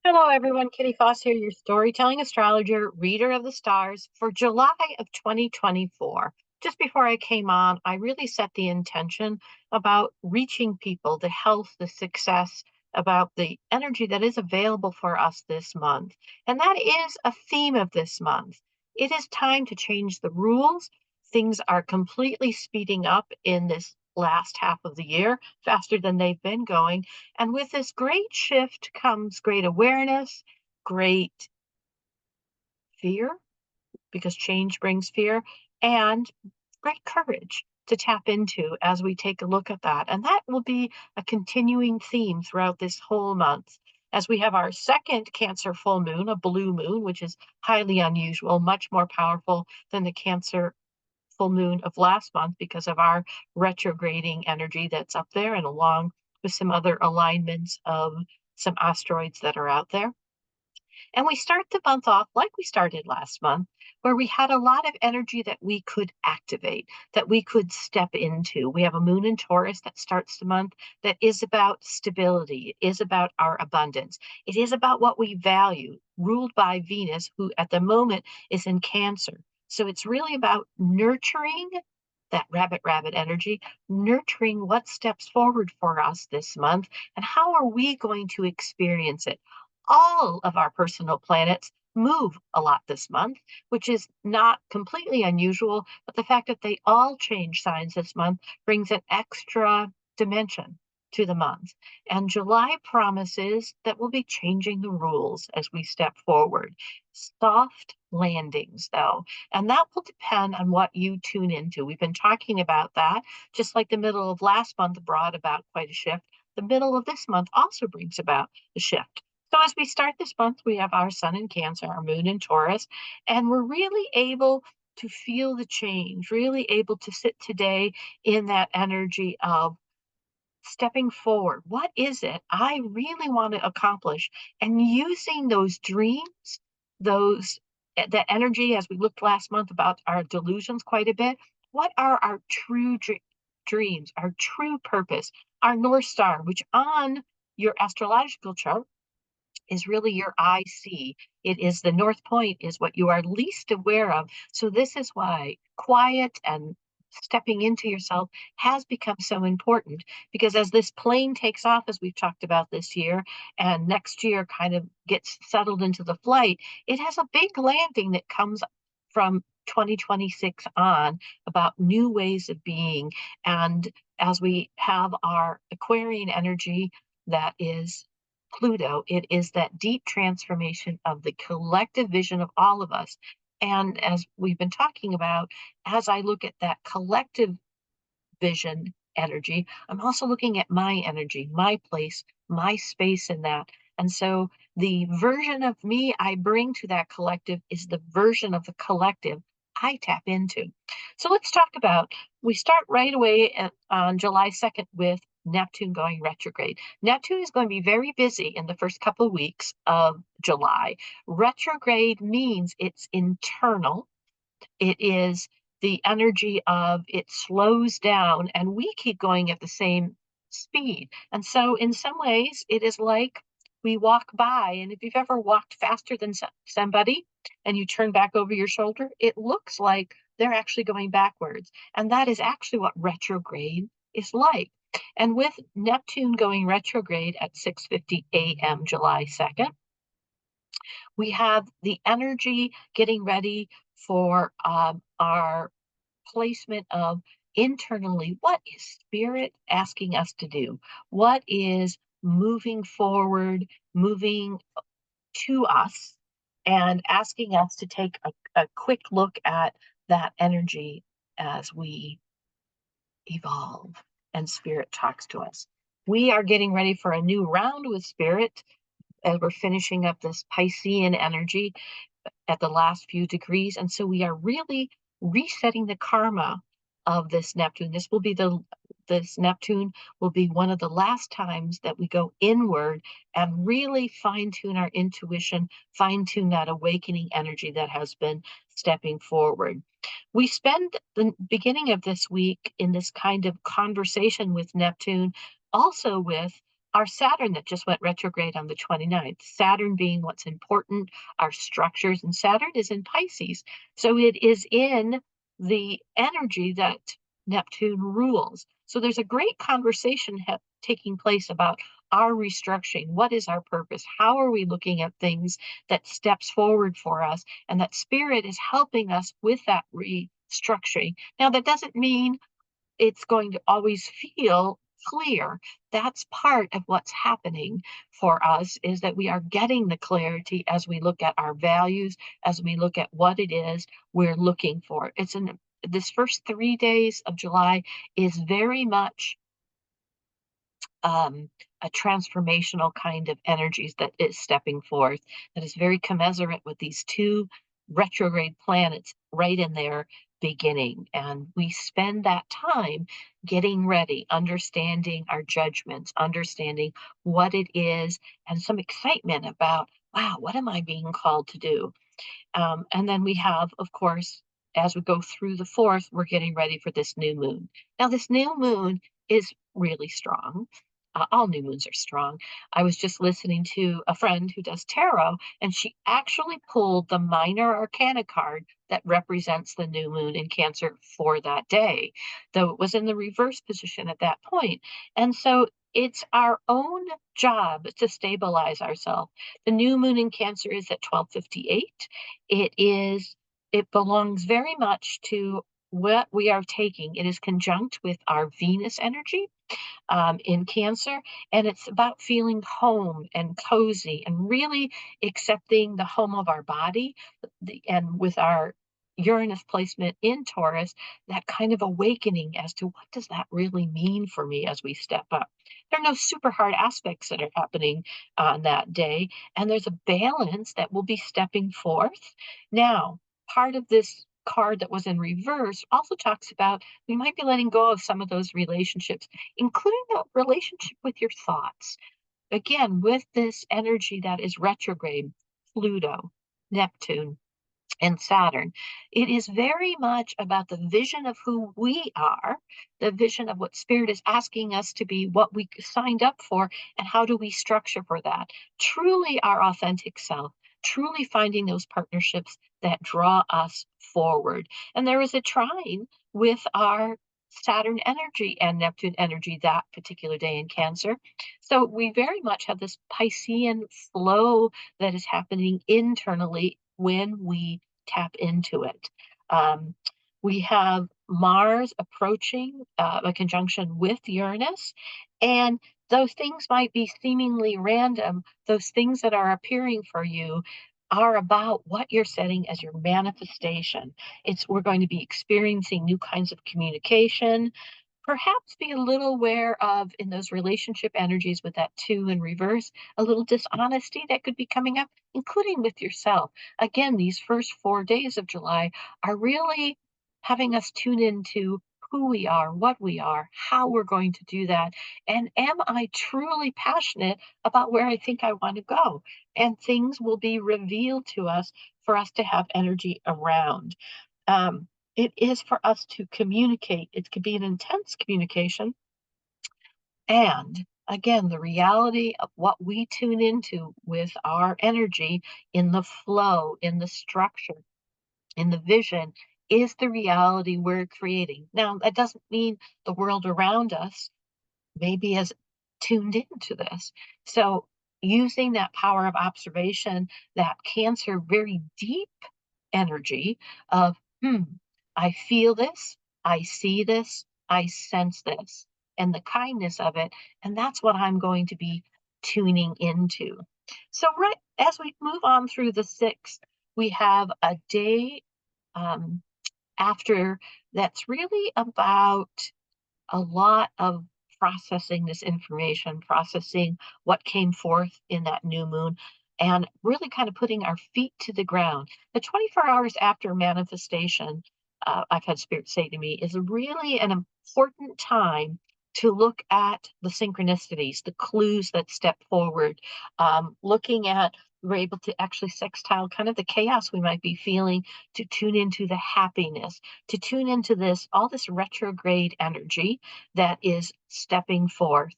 Hello, everyone. Kitty Foss here, your storytelling astrologer, reader of the stars for July of 2024. Just before I came on, I really set the intention about reaching people, the health, the success, about the energy that is available for us this month. And that is a theme of this month. It is time to change the rules. Things are completely speeding up in this last half of the year, faster than they've been going. And with this great shift comes great awareness, great fear, because change brings fear, and great courage to tap into as we take a look at that. And that will be a continuing theme throughout this whole month. As we have our second Cancer full moon, a blue moon, which is highly unusual, much more powerful than the Cancer full moon of last month because of our retrograding energy that's up there and along with some other alignments of some asteroids that are out there. And we start the month off like we started last month, where we had a lot of energy that we could activate, that we could step into. We have a moon in Taurus that starts the month that is about stability, it is about our abundance, it is about what we value, ruled by Venus, who at the moment is in Cancer. So it's really about nurturing that rabbit energy, nurturing what steps forward for us this month, and how are we going to experience it. All of our personal planets move a lot this month, which is not completely unusual, but the fact that they all change signs this month brings an extra dimension to the month. And July promises that we'll be changing the rules as we step forward. Soft landings, though, and that will depend on what you tune into. We've been talking about that, just like the middle of last month brought about quite a shift. The middle of this month also brings about a shift. So as we start this month, we have our sun in Cancer, our moon in Taurus, and we're really able to feel the change, really able to sit today in that energy of stepping forward. What is it I really want to accomplish? And using those dreams, those that energy, as we looked last month about our delusions quite a bit. What are our true dreams, our true purpose, our North Star, which on your astrological chart is really your IC. It is the North Point is what you are least aware of. So this is why quiet and stepping into yourself has become so important, because as this plane takes off, as we've talked about this year, and next year kind of gets settled into the flight, it has a big landing that comes from 2026 on about new ways of being. And as we have our Aquarian energy, that is Pluto, it is that deep transformation of the collective vision of all of us. And as we've been talking about, as I look at that collective vision energy, I'm also looking at my energy, my place, my space in that. And so the version of me I bring to that collective is the version of the collective I tap into. So let's talk about, we start right away on July 2nd with Neptune going retrograde. Neptune is going to be very busy in the first couple of weeks of July. Retrograde means it's internal. It is the energy of it slows down and we keep going at the same speed. And so in some ways it is like we walk by, and if you've ever walked faster than somebody and you turn back over your shoulder, it looks like they're actually going backwards. And that is actually what retrograde is like. And with Neptune going retrograde at 6:50 a.m. July 2nd, we have the energy getting ready for our placement of internally, what is spirit asking us to do? What is moving forward, moving to us, and asking us to take a quick look at that energy as we evolve and spirit talks to us. We are getting ready for a new round with spirit as we're finishing up this Piscean energy at the last few degrees. And so we are really resetting the karma of this Neptune. This Neptune will be one of the last times that we go inward and really fine tune our intuition, fine tune that awakening energy that has been stepping forward. We spend the beginning of this week in this kind of conversation with Neptune, also with our Saturn that just went retrograde on the 29th. Saturn being what's important, our structures, and Saturn is in Pisces. So it is in the energy that Neptune rules. So there's a great conversation taking place about our restructuring. What is our purpose? How are we looking at things that steps forward for us? And that spirit is helping us with that restructuring. Now, that doesn't mean it's going to always feel clear. That's part of what's happening for us, is that we are getting the clarity as we look at our values, as we look at what it is we're looking for. This first 3 days of July is very much a transformational kind of energies that is stepping forth, that is very commensurate with these two retrograde planets right in their beginning. And we spend that time getting ready, understanding our judgments, understanding what it is, and some excitement about, wow, what am I being called to do? And then we have, of course, as we go through the fourth, we're getting ready for this new moon. Now, this new moon is really strong. All new moons are strong. I was just listening to a friend who does tarot, and she actually pulled the minor arcana card that represents the new moon in Cancer for that day, though it was in the reverse position at that point. And so it's our own job to stabilize ourselves. The new moon in Cancer is at 12:58. It belongs very much to what we are taking. It is conjunct with our Venus energy in Cancer, and it's about feeling home and cozy and really accepting the home of our body. And with our Uranus placement in Taurus, that kind of awakening as to what does that really mean for me as we step up. There are no super hard aspects that are happening on that day, and there's a balance that will be stepping forth. Now, part of this card that was in reverse also talks about we might be letting go of some of those relationships, including the relationship with your thoughts. Again, with this energy that is retrograde, Pluto, Neptune, and Saturn, it is very much about the vision of who we are, the vision of what Spirit is asking us to be, what we signed up for, and how do we structure for that. Truly our authentic self, truly finding those partnerships that draw us forward. And there is a trine with our Saturn energy and Neptune energy that particular day in Cancer. So we very much have this Piscean flow that is happening internally when we tap into it. Um, we have Mars approaching a conjunction with Uranus, and those things might be seemingly random. Those things that are appearing for you are about what you're setting as your manifestation. We're going to be experiencing new kinds of communication. Perhaps be a little aware of in those relationship energies with that two in reverse, a little dishonesty that could be coming up, including with yourself. Again, these first 4 days of July are really having us tune into who we are, what we are, how we're going to do that. And am I truly passionate about where I think I want to go? And things will be revealed to us for us to have energy around. Um, it is for us to communicate. It could be an intense communication. And again, the reality of what we tune into with our energy in the flow, in the structure, in the vision is the reality we're creating. Now, that doesn't mean the world around us maybe is tuned into this. So, using that power of observation, that Cancer, very deep energy of, I feel this, I see this, I sense this, and the kindness of it. And that's what I'm going to be tuning into. So, right as we move on through the sixth, we have a day um, after that's really about a lot of processing this information, processing what came forth in that new moon, and really kind of putting our feet to the ground. The 24 hours after manifestation, I've had Spirit say to me, is really an important time to look at the synchronicities, the clues that step forward, looking at we're able to actually sextile kind of the chaos we might be feeling to tune into the happiness, to tune into all this retrograde energy that is stepping forth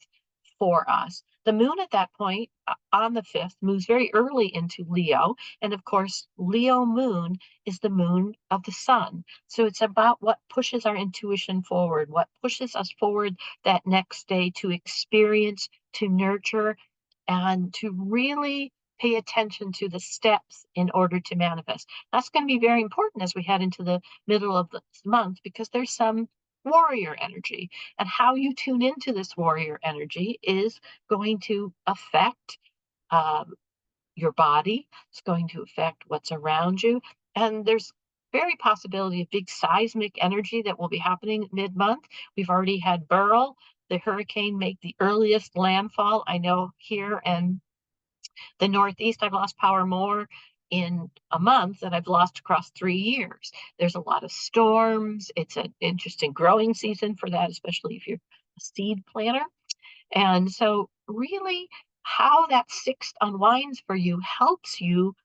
for us. The moon at that point on the 5th moves very early into Leo. And of course, Leo moon is the moon of the sun. So it's about what pushes our intuition forward, what pushes us forward that next day to experience, to nurture, and to really pay attention to the steps in order to manifest. That's going to be very important as we head into the middle of this month because there's some warrior energy. And how you tune into this warrior energy is going to affect um, your body. It's going to affect what's around you. And there's very possibility of big seismic energy that will be happening mid-month. We've already had Beryl, the hurricane, make the earliest landfall. I know here in the Northeast, I've lost power more in a month than I've lost across 3 years. There's a lot of storms. It's an interesting growing season for that, especially if you're a seed planter. And so, really, how that sixth unwinds for you helps you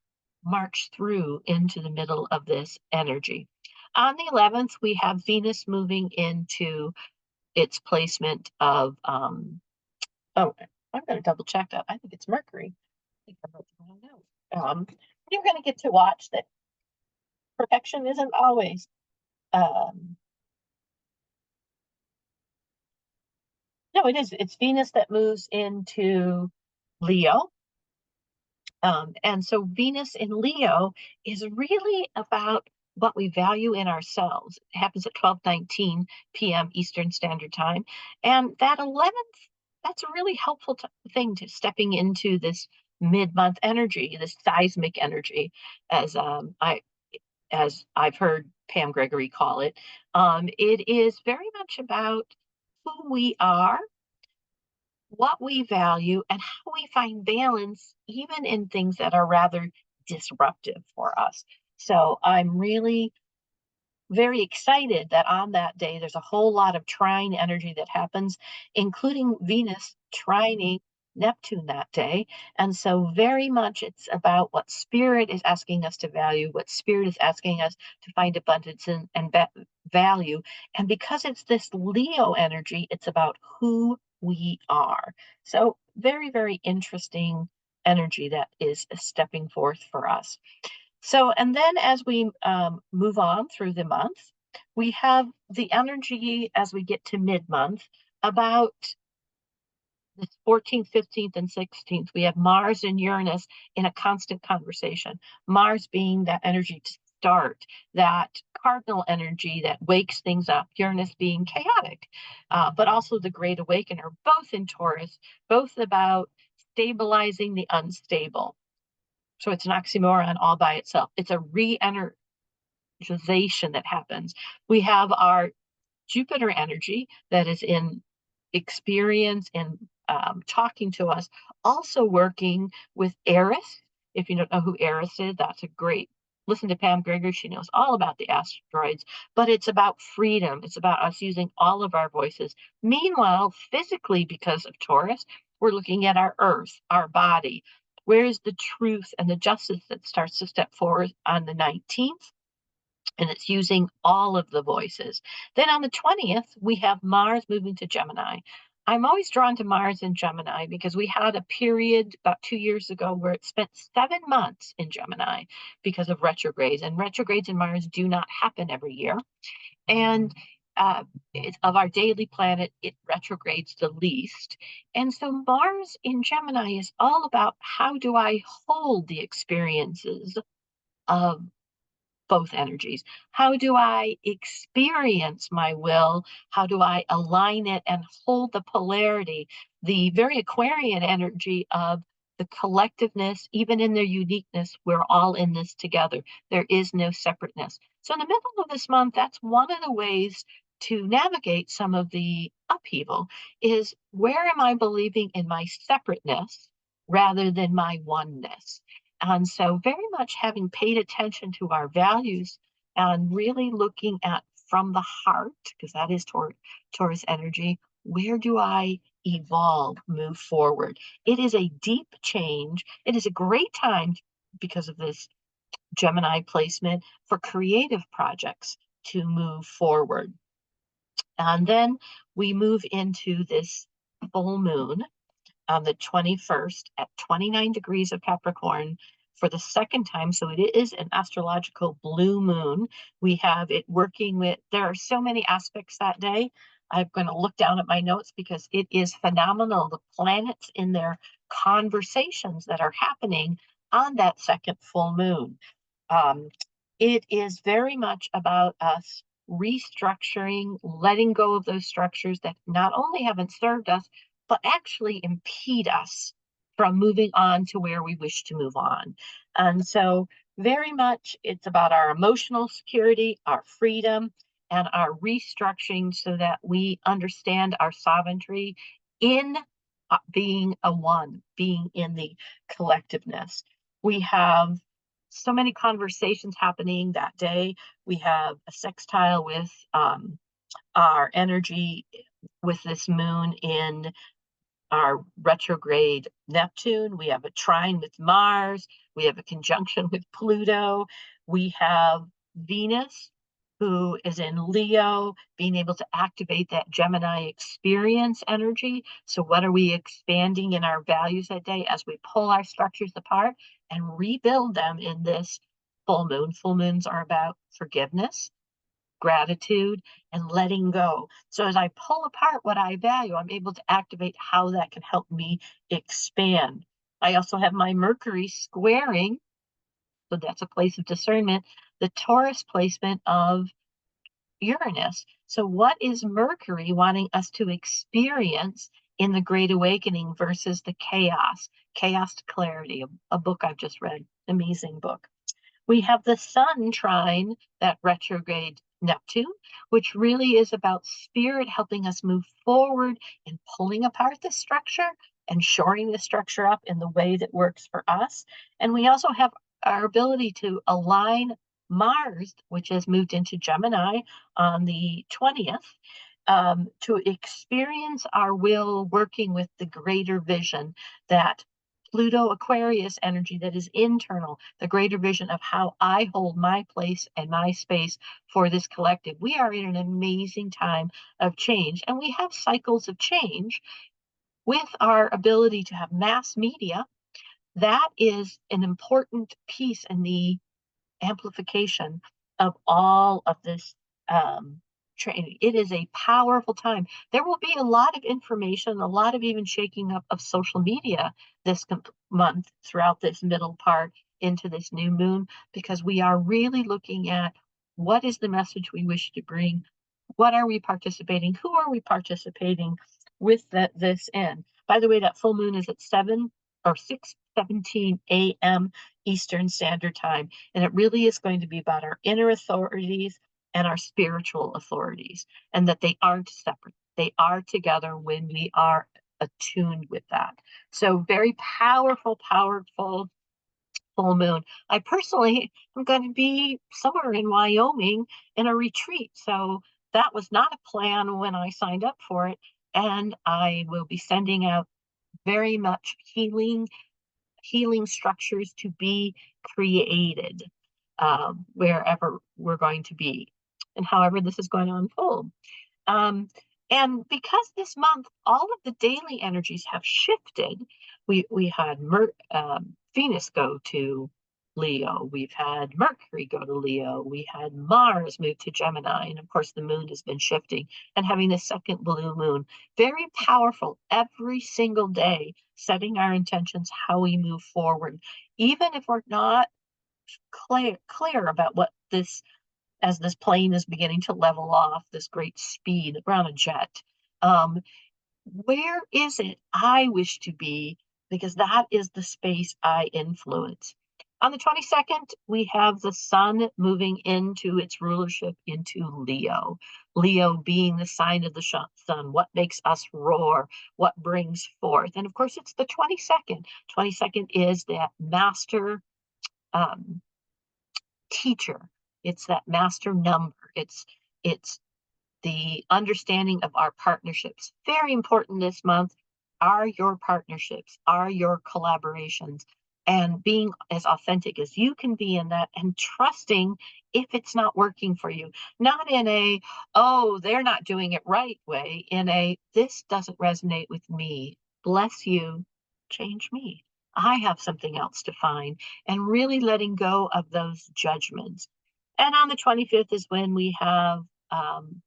march through into the middle of this energy. On the 11th, we have Venus moving into its placement of, oh, I'm going to double check that. I think it's Mercury. I think I wrote the wrong note. You're going to get to watch that perfection isn't always. Um, no, it is. It's Venus that moves into Leo. And so Venus in Leo is really about what we value in ourselves. It happens at 12:19 p.m. Eastern Standard Time. And that 11th, that's a really helpful thing to stepping into this mid-month energy, this seismic energy, as as I've heard Pam Gregory call it. It is very much about who we are, what we value, and how we find balance, even in things that are rather disruptive for us. So I'm really very excited that on that day, there's a whole lot of trine energy that happens, including Venus trining Neptune that day. And so, very much it's about what spirit is asking us to value, what spirit is asking us to find abundance in, and value. And because it's this Leo energy, it's about who we are. So, very, very interesting energy that is stepping forth for us. So, and then as we move on through the month, we have the energy as we get to mid-month about the 14th, 15th, and 16th. We have Mars and Uranus in a constant conversation. Mars being that energy to start, that cardinal energy that wakes things up, Uranus being chaotic, but also the great awakener, both in Taurus, both about stabilizing the unstable. So it's an oxymoron all by itself. It's a re-energization that happens. We have our Jupiter energy that is in experience and talking to us, also working with Eris. If you don't know who Eris is, that's a great listen to Pam Gregory. She knows all about the asteroids, but it's about freedom. It's about us using all of our voices. Meanwhile, physically, because of Taurus, we're looking at our earth, our body. Where is the truth and the justice that starts to step forward on the 19th? And it's using all of the voices. Then on the 20th, we have Mars moving to Gemini. I'm always drawn to Mars in Gemini because we had a period about 2 years ago where it spent 7 months in Gemini because of retrogrades. And retrogrades in Mars do not happen every year. And it's of our daily planet, it retrogrades the least. And so Mars in Gemini is all about how do I hold the experiences of both energies? How do I experience my will? How do I align it and hold the polarity, the very Aquarian energy of the collectiveness, even in their uniqueness? We're all in this together. There is no separateness. So, in the middle of this month, that's one of the ways to navigate some of the upheaval is where am I believing in my separateness rather than my oneness? And so, very much having paid attention to our values and really looking at from the heart, because that is Taurus energy, where do I evolve, move forward? It is a deep change. It is a great time because of this Gemini placement for creative projects to move forward. And then we move into this full moon on the 21st at 29 degrees of Capricorn for the second time. So it is an astrological blue moon. We have it working with, there are so many aspects that day. I'm going to look down at my notes because it is phenomenal. The planets in their conversations that are happening on that second full moon. Um, it is very much about us restructuring, letting go of those structures that not only haven't served us, but actually impede us from moving on to where we wish to move on. And so, very much, it's about our emotional security, our freedom, and our restructuring so that we understand our sovereignty in being a one, being in the collectiveness. We have so many conversations happening that day. We have a sextile with our energy with this moon in our retrograde Neptune. We have a trine with Mars. We have a conjunction with Pluto. We have Venus, who is in Leo, being able to activate that Gemini experience energy. So, what are we expanding in our values that day as we pull our structures apart and rebuild them in this full moon? Full moons are about forgiveness, gratitude, and letting go. So as I pull apart what I value, I'm able to activate how that can help me expand. I also have my Mercury squaring, so that's a place of discernment, the Taurus placement of Uranus. So what is Mercury wanting us to experience in the Great Awakening versus the chaos? Chaos to Clarity, a book I've just read, amazing book. We have the Sun trine that retrograde Neptune, which really is about spirit helping us move forward and pulling apart the structure and shoring the structure up in the way that works for us. And we also have our ability to align Mars, which has moved into Gemini on the 20th, to experience our will working with the greater vision, that Pluto Aquarius energy that is internal, the greater vision of how I hold my place and my space for this collective. We are in an amazing time of change, and we have cycles of change with our ability to have mass media. That is an important piece in the amplification of all of this training. It is a powerful time. There will be a lot of information, a lot of even shaking up of social media this month throughout this middle part into this new moon, because we are really looking at what is the message we wish to bring, what are we participating, who are we participating with this in. By the way, that full moon is at 7 or 6:17 a.m. Eastern Standard Time. And it really is going to be about our inner authorities and our spiritual authorities, and that they aren't separate. They are together when we are attuned with that. So, very powerful, powerful full moon. I personally am going to be somewhere in Wyoming in a retreat. So, that was not a plan when I signed up for it. And I will be sending out very much healing structures to be created wherever we're going to be and however this is going to unfold. Um, and because this month all of the daily energies have shifted, we had Venus go to Leo, we've had Mercury go to Leo, we had Mars move to Gemini, and of course the moon has been shifting and having the second blue moon. Very powerful every single day, setting our intentions, how we move forward, even if we're not clear about what this, as this plane is beginning to level off this great speed, we're on a jet. Where is it I wish to be? Because that is the space I influence. On the 22nd, we have the sun moving into its rulership into Leo. Leo being the sign of the sun, what makes us roar, what brings forth. And of course, it's the 22nd. 22nd is that master um, teacher. It's that master number. It's the understanding of our partnerships. Very important this month. Are your partnerships, are your collaborations, and being as authentic as you can be in that, and trusting if it's not working for you. Not in a, oh, they're not doing it right way, in a, this doesn't resonate with me. bless you, change me. I have something else to find, and really letting go of those judgments. And on the 25th is when we have um,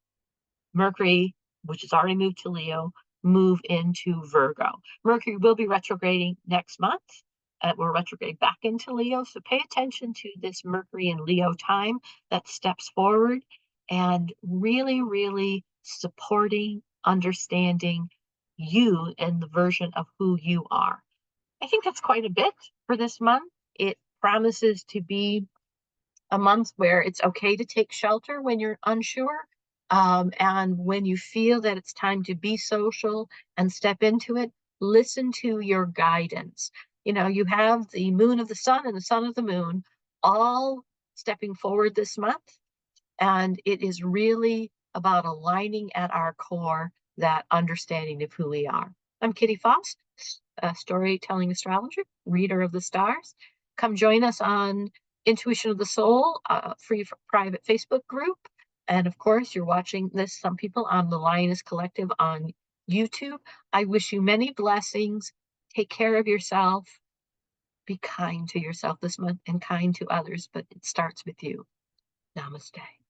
Mercury, which has already moved to Leo, move into Virgo. Mercury will be retrograding next month. We'll retrograde back into Leo. So pay attention to this Mercury and Leo time that steps forward and really, really supporting, understanding you and the version of who you are. I think that's quite a bit for this month. It promises to be a month where it's okay to take shelter when you're unsure. And when you feel that it's time to be social and step into it, listen to your guidance. You know, you have the moon of the sun and the sun of the moon all stepping forward this month. And it is really about aligning at our core that understanding of who we are. I'm Kitty Foss, a storytelling astrologer, reader of the stars. Come join us on Intuition of the Soul, a free private Facebook group. And of course, you're watching this, some people on the Lioness Collective on YouTube. I wish you many blessings. Take care of yourself. Be kind to yourself this month and kind to others, but it starts with you. Namaste.